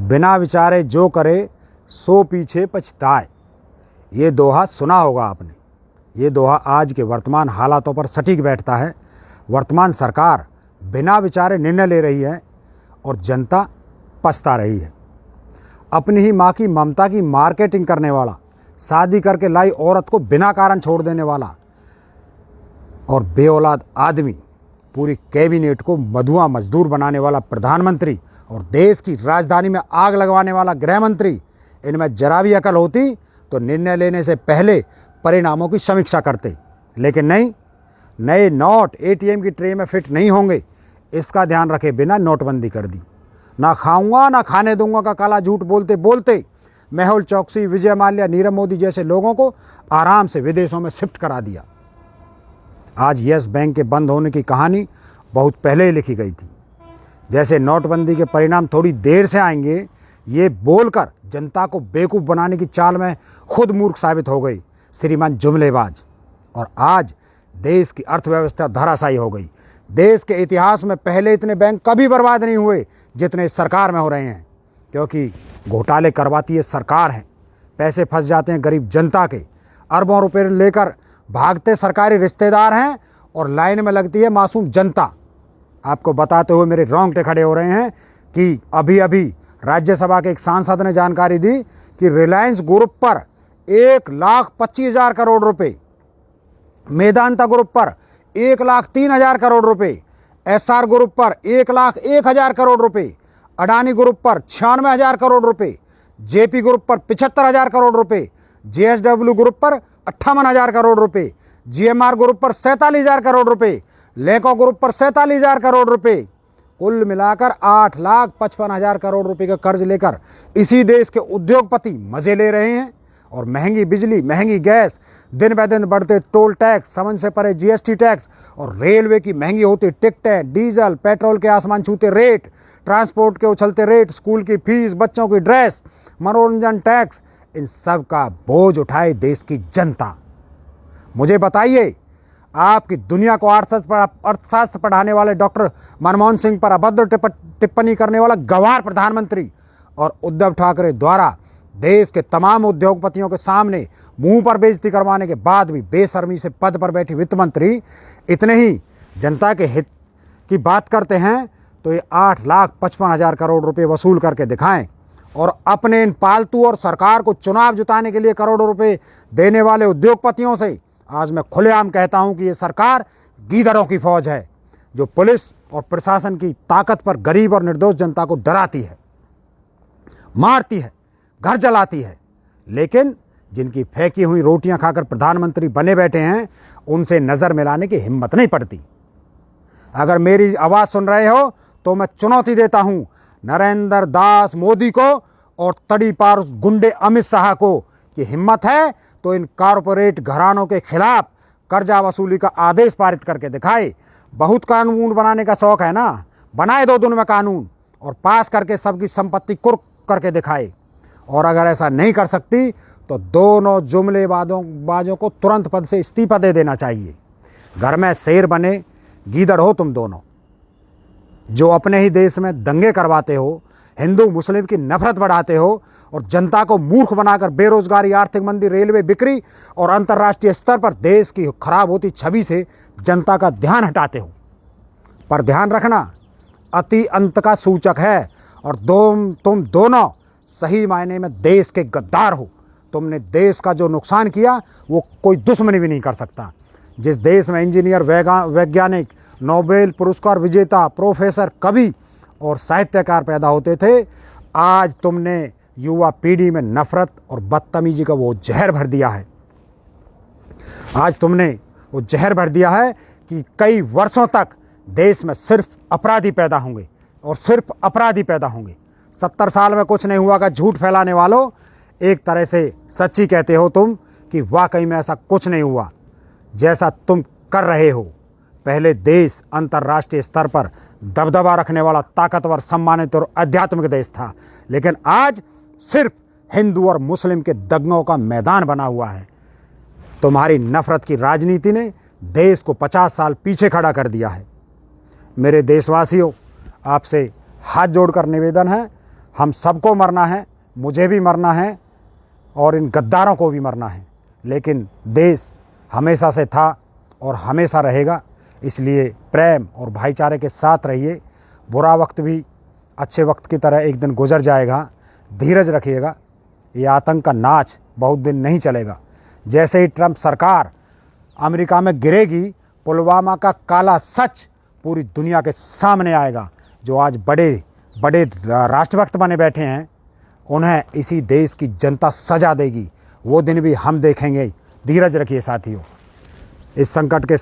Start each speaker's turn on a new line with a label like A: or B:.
A: बिना विचारे जो करे सो पीछे पछताए। ये दोहा सुना होगा आपने। ये दोहा आज के वर्तमान हालातों पर सटीक बैठता है। वर्तमान सरकार बिना विचारे निर्णय ले रही है और जनता पछता रही है। अपनी ही माँ की ममता की मार्केटिंग करने वाला, शादी करके लाई औरत को बिना कारण छोड़ देने वाला और बेऔलाद आदमी, पूरी कैबिनेट को मधुआ मजदूर बनाने वाला प्रधानमंत्री और देश की राजधानी में आग लगवाने वाला गृह मंत्री, इनमें जरा भी अकल होती तो निर्णय लेने से पहले परिणामों की समीक्षा करते। लेकिन नहीं, नए नोट एटीएम की ट्रे में फिट नहीं होंगे, इसका ध्यान रखे बिना नोटबंदी कर दी। ना खाऊंगा ना खाने दूंगा का काला झूठ बोलते बोलते मेहुल चौकसी, विजय माल्या, नीरव मोदी जैसे लोगों को आराम से विदेशों में शिफ्ट करा दिया। आज यस बैंक के बंद होने की कहानी बहुत पहले ही लिखी गई थी। जैसे नोटबंदी के परिणाम थोड़ी देर से आएंगे, ये बोलकर जनता को बेवकूफ़ बनाने की चाल में खुद मूर्ख साबित हो गई श्रीमान जुमलेबाज। और आज देश की अर्थव्यवस्था धराशायी हो गई। देश के इतिहास में पहले इतने बैंक कभी बर्बाद नहीं हुए जितने इस सरकार में हो रहे हैं, क्योंकि घोटाले करवाती है सरकार है। पैसे फंस जाते हैं गरीब जनता के, अरबों रुपए लेकर भागते सरकारी रिश्तेदार हैं और लाइन में लगती है मासूम जनता। आपको बताते हुए मेरे रोंगटे खड़े हो रहे हैं कि अभी अभी राज्यसभा के एक सांसद ने जानकारी दी कि रिलायंस ग्रुप पर 1,25,000 करोड़ रुपए, मेदांता ग्रुप पर 1,03,000 करोड़ रुपए, एसआर ग्रुप पर 1,01,000 करोड़ रुपए, अडानी ग्रुप पर 96,000 करोड़ रुपए, जेपी ग्रुप पर 75,000 करोड़ रुपए, जेएसडब्ल्यू ग्रुप पर 58,000 करोड़ रुपए, जीएमआर ग्रुप पर 47,000 करोड़ रुपए, लेको ग्रुप पर 47,000 करोड़ रुपए, कुल मिलाकर 8,55,000 करोड़ रुपए का कर्ज लेकर इसी देश के उद्योगपति मजे ले रहे हैं। और महंगी बिजली, महंगी गैस, दिन ब दिन बढ़ते टोल टैक्स, समझ से परे जीएसटी टैक्स और रेलवे की महंगी होती टिकटें, डीजल पेट्रोल के आसमान छूते रेट, ट्रांसपोर्ट के उछलते रेट, स्कूल की फीस, बच्चों की ड्रेस, मनोरंजन टैक्स, इन सब का बोझ उठाए देश की जनता। मुझे बताइए, आपकी दुनिया को अर्थशास्त्र पढ़ाने वाले डॉक्टर मनमोहन सिंह पर अभद्र टिप्पणी करने वाला गंवार प्रधानमंत्री और उद्धव ठाकरे द्वारा देश के तमाम उद्योगपतियों के सामने मुंह पर बेइज्जती करवाने के बाद भी बेशर्मी से पद पर बैठी वित्त मंत्री इतने ही जनता के हित की बात करते हैं तो ये 8,55,000 करोड़ रुपए वसूल करके दिखाएं और अपने इन पालतू और सरकार को चुनाव जिताने के लिए करोड़ों रुपए देने वाले उद्योगपतियों से आज मैं खुलेआम कहता हूं कि ये सरकार गीदड़ों की फौज है, जो पुलिस और प्रशासन की ताकत पर गरीब और निर्दोष जनता को डराती है, मारती है, घर जलाती है। लेकिन जिनकी फेंकी हुई रोटियां खाकर प्रधानमंत्री बने बैठे हैं, उनसे नजर मिलाने की हिम्मत नहीं पड़ती। अगर मेरी आवाज सुन रहे हो तो मैं चुनौती देता हूं नरेंद्र दास मोदी को और तड़ी पार उस गुंडे अमित शाह को कि हिम्मत है तो इन कारपोरेट घरानों के खिलाफ कर्जा वसूली का आदेश पारित करके दिखाए। बहुत कानून बनाने का शौक है ना, बनाए 2 दिन में कानून और पास करके सबकी संपत्ति कुर्क करके दिखाए। और अगर ऐसा नहीं कर सकती तो दोनों जुमलेबाजों को तुरंत पद से इस्तीफा दे देना चाहिए। घर में शेर बने गीदड़ हो तुम दोनों, जो अपने ही देश में दंगे करवाते हो, हिंदू मुस्लिम की नफरत बढ़ाते हो और जनता को मूर्ख बनाकर बेरोजगारी, आर्थिक मंदी, रेलवे बिक्री और अंतर्राष्ट्रीय स्तर पर देश की खराब होती छवि से जनता का ध्यान हटाते हो। पर ध्यान रखना, अति अंत का सूचक है और तुम दोनों सही मायने में देश के गद्दार हो। तुमने देश का जो नुकसान किया वो कोई दुश्मनी भी नहीं कर सकता। जिस देश में इंजीनियर, वैज्ञानिक, नोबेल पुरस्कार विजेता, प्रोफेसर, कवि और साहित्यकार पैदा होते थे, आज तुमने युवा पीढ़ी में नफरत और बदतमीजी का वो जहर भर दिया है। आज तुमने वो जहर भर दिया है कि कई वर्षों तक देश में सिर्फ अपराधी पैदा होंगे और सिर्फ अपराधी पैदा होंगे। 70 साल में कुछ नहीं हुआ का झूठ फैलाने वालों, एक तरह से सच्ची कहते हो तुम कि वाकई में ऐसा कुछ नहीं हुआ जैसा तुम कर रहे हो। पहले देश अंतर्राष्ट्रीय स्तर पर दबदबा रखने वाला ताकतवर, सम्मानित और आध्यात्मिक देश था, लेकिन आज सिर्फ हिंदू और मुस्लिम के दंगों का मैदान बना हुआ है। तुम्हारी नफरत की राजनीति ने देश को 50 साल पीछे खड़ा कर दिया है। मेरे देशवासियों, आपसे हाथ जोड़कर निवेदन है, हम सबको मरना है, मुझे भी मरना है और इन गद्दारों को भी मरना है, लेकिन देश हमेशा से था और हमेशा रहेगा। इसलिए प्रेम और भाईचारे के साथ रहिए। बुरा वक्त भी अच्छे वक्त की तरह एक दिन गुजर जाएगा, धीरज रखिएगा। ये आतंक का नाच बहुत दिन नहीं चलेगा। जैसे ही ट्रंप सरकार अमेरिका में गिरेगी, पुलवामा का काला सच पूरी दुनिया के सामने आएगा। जो आज बड़े बड़े राष्ट्रभक्त बने बैठे हैं, उन्हें इसी देश की जनता सजा देगी। वो दिन भी हम देखेंगे। धीरज रखिए साथियों। इस संकट के